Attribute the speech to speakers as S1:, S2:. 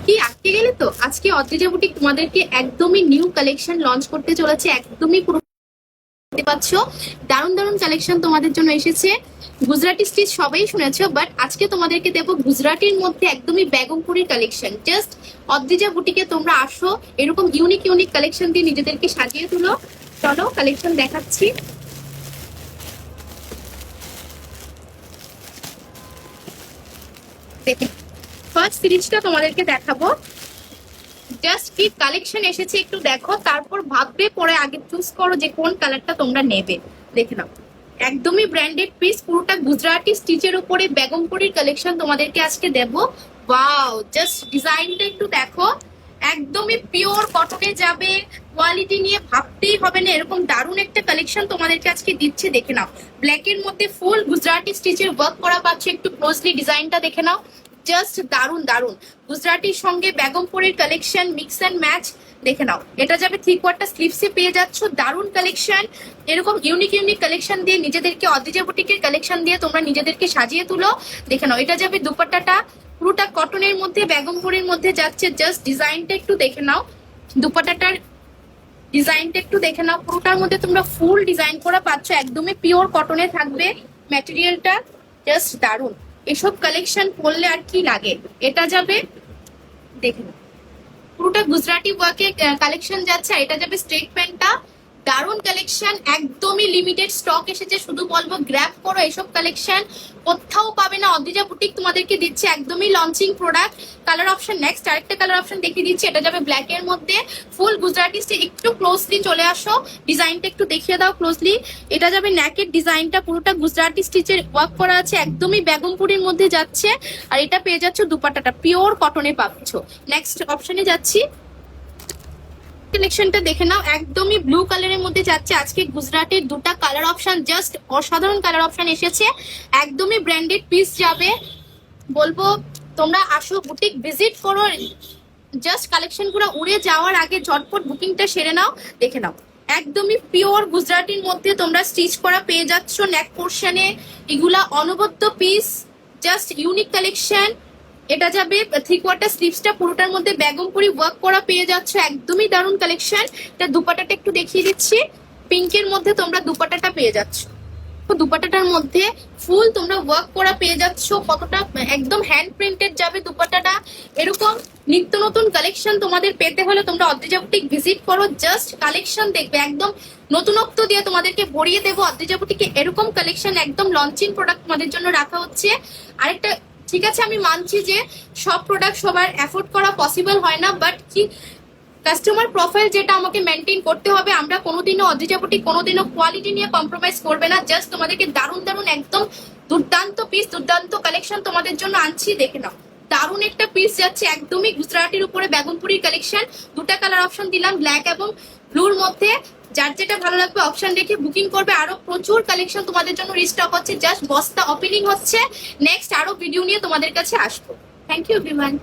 S1: কি আটকে গেলে তো? আজকে অদ্রিজা বুটিক তোমাদেরকে একদমই নিউ কালেকশন লঞ্চ করতে চলেছে। একদমই পুরো দেখতে পাচ্ছ দারুণ দারুণ কালেকশন তোমাদের জন্য এসেছে। গুজরাটি স্টিচ সবাই শুনেছো, বাট আজকে তোমাদেরকে দেবো গুজরাটির মধ্যে একদমই বেগমপুরীর কালেকশন। জাস্ট অদ্রিজা বুটিকে তোমরা আসো, এরকম ইউনিক ইউনিক কালেকশন দিয়ে নিজেদেরকে সাজিয়ে তুলো। চলো কালেকশন দেখাচ্ছি। দেখে ফার্স্ট সিরিজটা তোমাদেরকে দেখাবো। জাস্ট কি কালেকশন এসেছে একটু দেখো, তারপর ভাববে পরে আগে চুজ করো যে কোন কালারটা তোমরা নেবে। দেখে নাও, একদমই ব্র্যান্ডেড পিস, পুরোটা গুজরাটি স্টিচের উপরে বেগমপুরীর কালেকশন তোমাদেরকে আজকে দেবো। ওয়াও, জাস্ট ডিজাইনটা একটু দেখো, একদমই পিওর কটনে যাবে, কোয়ালিটি নিয়ে ভাবতেই হবে না, এরকম দারুণ একটা কালেকশন তোমাদেরকে আজকে দিচ্ছে। দেখে নাও, ব্ল্যাকের মধ্যে ফুল গুজরাটি স্টিচের ওয়ার্ক করা পাচ্ছে, একটু ক্লোজলি ডিজাইনটা দেখে নাও। জাস্ট দারুন দারুন গুজরাটির সঙ্গে বেগমপুরের কালেকশন মিক্স অ্যান্ড ম্যাচ। দেখে নাও, এটা যাবে 3/4 স্লিভসে পেয়ে যাচ্ছ। দারুন কালেকশন, এরকম ইউনিক ইউনিক কালেকশন দিয়ে নিজেদেরকে অদ্রিজা বুটিকের কালেকশন দিয়ে তোমরা নিজেদেরকে সাজিয়ে তুলো। দেখে নাও, এটা যাবে দুপাট্টাটা পুরোটা কটনের মধ্যে বেগমপুরের মধ্যে যাচ্ছে। জাস্ট ডিজাইনটা একটু দেখে নাও, দুপাট্টাটার ডিজাইনটা একটু দেখে নাও, পুরোটার মধ্যে তোমরা ফুল ডিজাইন করা পাচ্ছ, একদমই পিওর কটনে থাকবে ম্যাটেরিয়ালটা। জাস্ট দারুন, এসব কালেকশন পরলে আর কি লাগে। এটা যাবে, দেখুন পুরোটা গুজরাটি ওয়ার্কে কালেকশন যাচ্ছে। এটা যাবে স্ট্রেট প্যান্টটা, দারুন কালেকশন, একদমই লিমিটেড স্টক এসেছে। শুধু বলবো গ্র্যাব করো, এসব কালেকশন কোথাও পাবে না। অদ্রিজা বুটিক তোমাদেরকে দিচ্ছে একদমই launching product. Colour option next আরেকটা কালার অপশন দেখিয়ে দিচ্ছি। এটা যাবে ব্ল্যাক এর মধ্যে, ফুল গুজরাটি স্টিচ। একটু ক্লোজলি চলে আসো, ডিজাইনটা একটু দেখিয়ে দাও ক্লোজলি। এটা যাবে নেকের ডিজাইনটা, পুরোটা গুজরাটি স্টিচের ওয়ার্ক করা আছে, একদমই বেগমপুরির মধ্যে যাচ্ছে। আর এটা পেয়ে যাচ্ছ দুপাট্টাটা পিওর কটনে পাচ্ছ। নেক্সট অপশনে যাচ্ছি, কালেকশনটা দেখে নাও, একদমই ব্লু কালারের মধ্যে যাচ্ছে। আজকে গুজরাটের দুটা কালার অপশন, জাস্ট অসাধারণ কালার অপশন এসেছে। একদমই ব্র্যান্ডেড পিস যাবে, বলবো তোমরা আসো, বুটিক ভিজিট করো। জাস্ট কালেকশন গুলো উড়ে যাওয়ার আগে ঝটপট বুকিংটা সেরে নাও। দেখে নাও, একদমই পিওর গুজরাটির মধ্যে তোমরা স্টিচ করা পেয়ে যাচ্ছ নেক পোর্শনে। এগুলা অনবদ্য পিস, জাস্ট ইউনিক কালেকশন। এটা যাবে 3/4 স্লিভসটা পুরোটার মধ্যে বেগমপুরি ওয়ার্ক করা পেয়ে যাচ্ছ, একদমই দারুণ কালেকশন। এটা দুপাট্টাটা একটু দেখিয়ে দিচ্ছি, পিঙ্কের মধ্যে তোমরা দুপাট্টাটা পেয়ে যাচ্ছ। দুপাট্টাটার মধ্যে ফুল তোমরা ওয়ার্ক করা পেয়ে যাচ্ছ, কতটা একদম হ্যান্ড প্রিন্টেড যাবে দুপাট্টাটা। এরকম নিত্য নতুন কালেকশন তোমাদের পেতে হলে তোমরা অদ্রিজা বুটিক ভিজিট করো। জাস্ট কালেকশন দেখবে, একদম নতুনত্ব দিয়ে তোমাদেরকে ভরিয়ে দেবো অদ্রিজা বুটিকে। এরকম কালেকশন একদম লঞ্চিং প্রোডাক্ট তোমাদের জন্য রাখা হচ্ছে। আরেকটা, ঠিক আছে আমি মানছি যে সব প্রোডাক্ট সবার অ্যাফোর্ড করা পসিবল হয় না, বাট কি কাস্টমার প্রোফাইল যেটা আমাকে মেনটেন করতে হবে। আমরা কোনোদিনও অদ্রিজা বুটিক কোনোদিনও কোয়ালিটি নিয়ে কম্প্রোমাইজ করবে না। জাস্ট তোমাদেরকে দারুণ দারুণ একদম দুর্দান্ত পিস, দুর্দান্ত কালেকশন তোমাদের জন্য আনছি। দেখে নাও, দারুণ একটা পিস যাচ্ছে, একদমই গুজরাটির উপরে বেগমপুরির কালেকশন। দুটা কালার অপশন দিলাম, ব্ল্যাক এবং ব্লুর মধ্যে। যার যেটা ভালো লাগবে অপশন রেখে বুকিং করবে। আরো প্রচুর কালেকশন তোমাদের জন্য রিস্টক হচ্ছে, জাস্ট বস্তা ওপেনিং হচ্ছে। নেক্সট আরো ভিডিও নিয়ে তোমাদের কাছে আসবো। Thank you everyone.